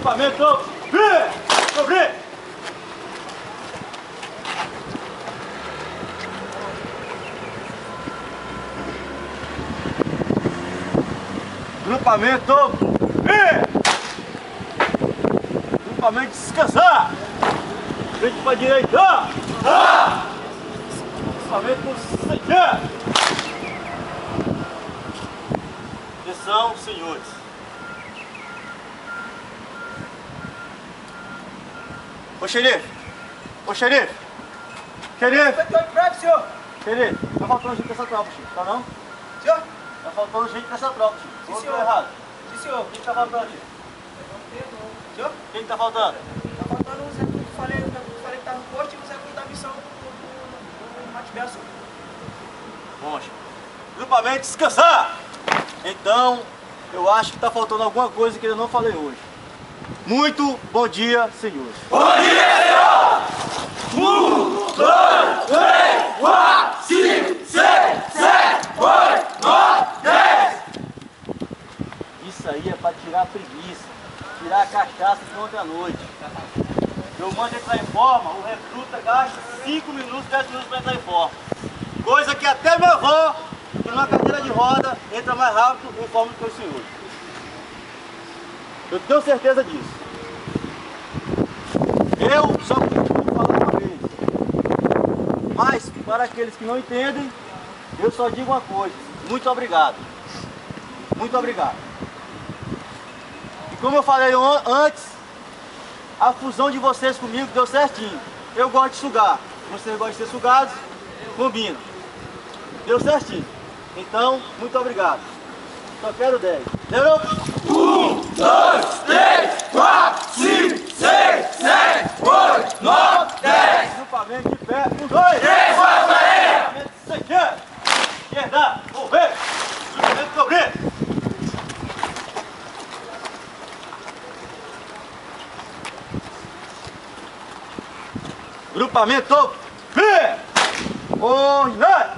Grupamento sobre. Grupamento Grupamento descansar. Frente para a direita. Grupamento sentar. Atenção, senhores. Ô xerife! Ô xerife! Xerife! Senhor! Xerife, tá faltando gente dessa tropa, Chico, tá não? Senhor? Tá faltando gente dessa tropa, Chico. Sim, Ou senhor. tô errado? Sim, senhor. Quem que tá faltando, Chico? Senhor? Quem que tá faltando? Tá faltando o Zé Cruz, falei que tá no posto e o Zé Cruz da missão do Mato Verso. Bom, Chico. Grupamento descansar! Então, eu acho que tá faltando alguma coisa que eu não falei hoje. Muito bom dia, senhores. Bom dia, senhor! 1, 2, 3, 4, 5, 6, 7, 8, 9, 10! Isso aí é pra tirar a preguiça, tirar a cachaça de ontem à noite. Eu mando entrar em forma, o recruta gasta 5 minutos, 10 minutos pra entrar em forma. Coisa que até meu avô, numa cadeira de roda, entra mais rápido em forma do que os senhores. Eu tenho certeza disso. Eu só costumo falar uma vez. Mas, para aqueles que não entendem, eu só digo uma coisa. Muito obrigado. Muito obrigado. E como eu falei antes, a fusão de vocês comigo deu certinho. Eu gosto de sugar. Vocês gostam de ser sugados? Combina. Deu certinho. Então, muito obrigado. Só quero 10. Entendeu? 1, 2, 3, 4, 5, 6, 7, 8, 9, 10! Grupamento de pé. 1, 2, 3, 4, 40! Grupamento sem esquerda. Esquerda. Mover. Grupamento sobre. Grupamento. Ordinário.